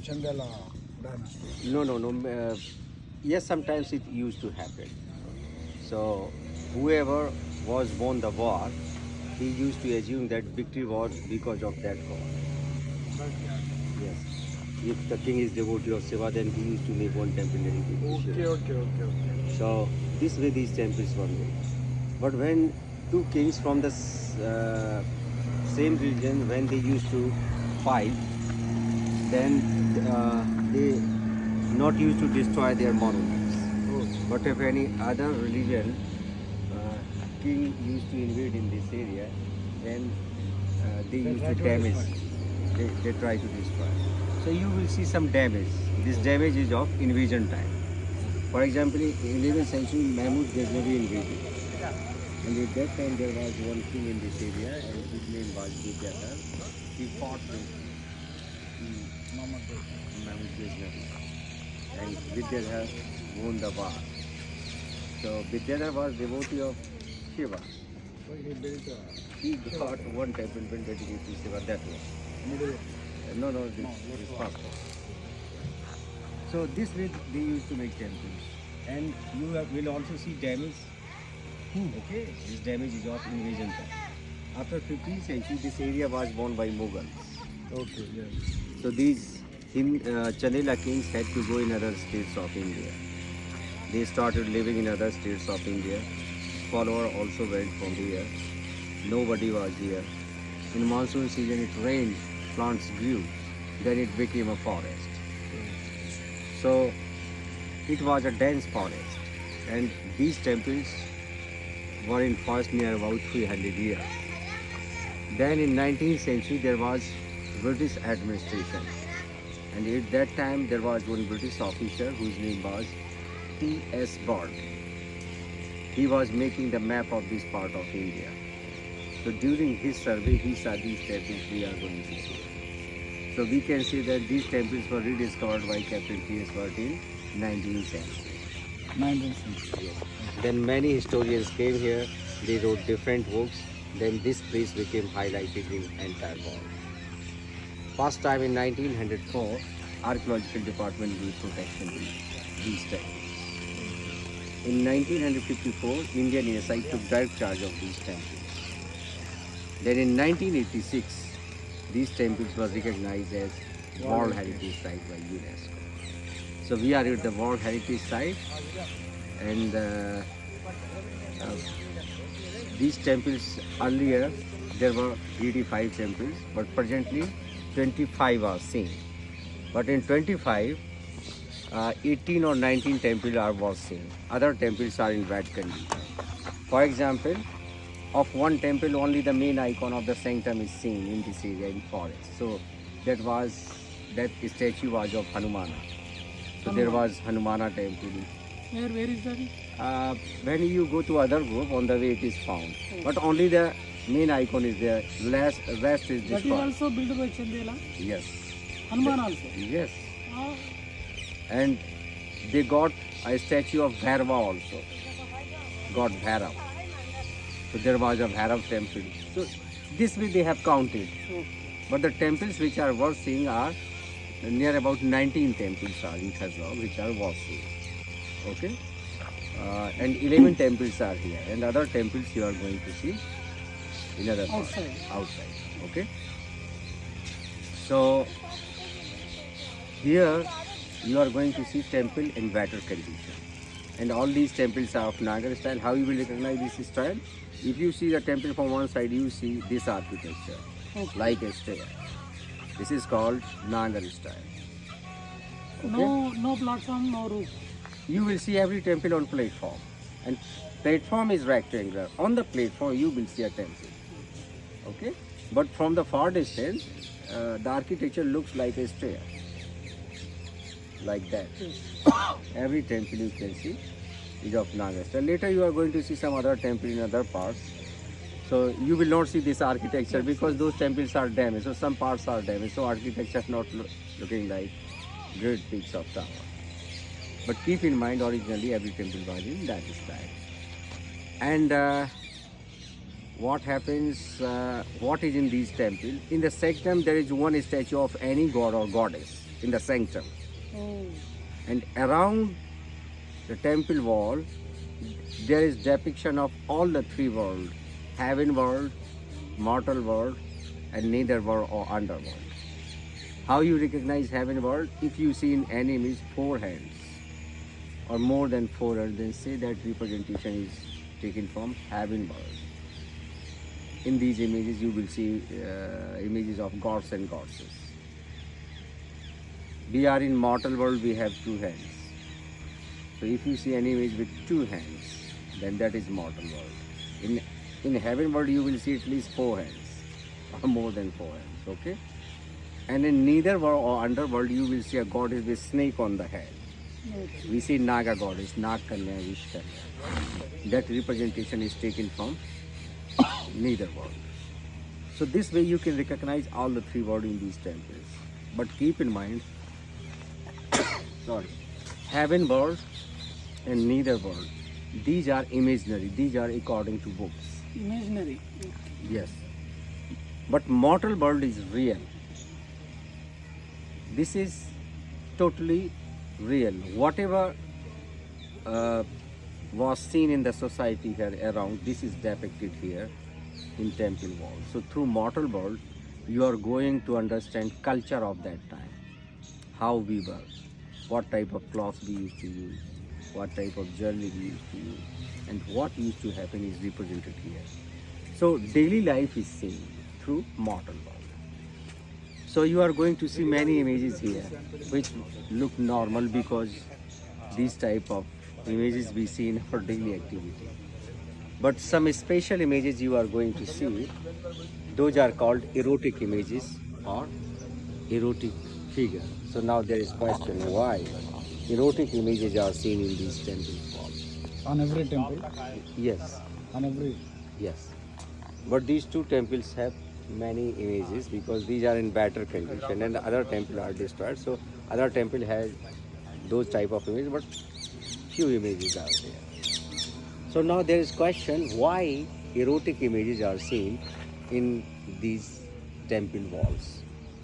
Chandala dana. No, no, no. Yes, sometimes it used to happen. So, whoever was won the war, he used to assume that victory was because of that god. Yes. If the king is devotee of Shiva, then he used to make one temple dedicated to Okay, Shiva. okay. So, this way these temples were made. But when two kings from the same region, when they used to fight, then they not used to destroy their monuments. But if any other religion king used to invade in this area, then they used to damage. They try to destroy. So you will see some damage. This damage is of invasion time. For example, in 11th century, Mahmud Ghaznavi invaded. And at that time there was one king in this area and his name was Vidyadhar. He fought with Mahmud Ghaznavi. And Vidyadhar won the war. So Vidyadhar was devotee of Shiva. So he built He got one temple built dedicated to Shiva that way. middle. No, this first. So this way they used to make temples. And you will also see damage. Okay, this damage is of invasion time. After 15th century, this area was won by Mughals. Okay, yes. So these Chandela kings had to go in other states of India. They started living in other states of India. Follower also went from here. Nobody was here. In monsoon season it rained, plants grew, then it became a forest. So it was a dense forest, and these temples were in forest near about 300 years. Then in 19th century there was British administration, and at that time there was one British officer whose name was T.S. Bird. He was making the map of this part of India. So during his survey he saw these temples we are going to see. So we can say that these temples were rediscovered by Captain T.S. Bird in 19th century. 19th century. Then many historians came here, they wrote different books, then this place became highlighted in entire world. First time in 1904, Archaeological Department gave protection to these temples. In 1954, Indian ASI took direct charge of these temples. Then in 1986, these temples were recognized as World Heritage Site by UNESCO. So we are at the World Heritage Site, and these temples, earlier there were 85 temples, but presently 25 are seen. But in 25, 18 or 19 temples are was seen. Other temples are in bad condition. For example, of one temple only the main icon of the sanctum is seen in this area in forest. So that statue was of Hanumana. So there was Hanumana temple. Where is that? When you go to other group, on the way it is found. But only the main icon is there. Rest is That destroyed. is also built by Chandela. Yes. Hanuman also. Yes. Ah, And they got a statue of Bhairava also. God Bhairav. So there was a Bhairav temple. So this way they have counted. But the temples which are worth seeing are near about 19 temples are in Khajuraho which are worth seeing. Okay? And 11 temples are here. And other temples you are going to see in other parts. Outside. Okay? So here you are going to see temple in better condition. And all these temples are of Nagar style. How you will recognize this style? If you see the temple from one side, you see this architecture, like a stair. This is called Nagar style. Okay? no platform, no roof. You will see every temple on platform. And platform is rectangular. On the platform, you will see a temple. Okay? But from the far distance, the architecture looks like a stair. Like that. Every temple you can see is of Naga style. Later you are going to see some other temple in other parts. So you will not see this architecture because those temples are damaged. So some parts are damaged. So architecture is not looking like great peaks of tower. But keep in mind originally every temple was in that style. And what happens, what is in these temples? In the sanctum there is one statue of any god or goddess. in the sanctum. Oh. And around the temple wall, there is depiction of all the three worlds: heaven world, mortal world, and nether world or underworld. How you recognize heaven world? If you see in any image 4 hands or more than 4 hands, then say that representation is taken from heaven world. In these images, you will see images of gods and goddesses. We are in mortal world, we have 2 hands. So if you see any image with 2 hands, then that is mortal world. In heaven world, you will see at least 4 hands or more than 4 hands, okay? And in nether world or underworld, you will see a goddess with snake on the head. Okay. We see Naga goddess, Nag Kanya, Vish Kanya. That representation is taken from nether world. So this way you can recognize all the 3 worlds in these temples. But keep in mind, heaven world and nether world, these are imaginary, these are according to books. Imaginary. Yes. But mortal world is real. This is totally real. Whatever was seen in the society here around, this is depicted here in temple walls. So through mortal world, you are going to understand culture of that time, how we were, what type of clothes we used to use, what type of jewelry we used to use, and what used to happen is represented here. So daily life is seen through mortal world. So you are going to see many images here which look normal because these type of images we see in our daily activity. But some special images you are going to see, those are called erotic images or erotic figure. So now there is question why erotic images are seen in these temple walls. On every temple? Yes, On every... yes. But these 2 temples have many images because these are in better condition and the other temple are destroyed. So other temple has those type of images, but few images are there. So now there is question why erotic images are seen in these temple walls.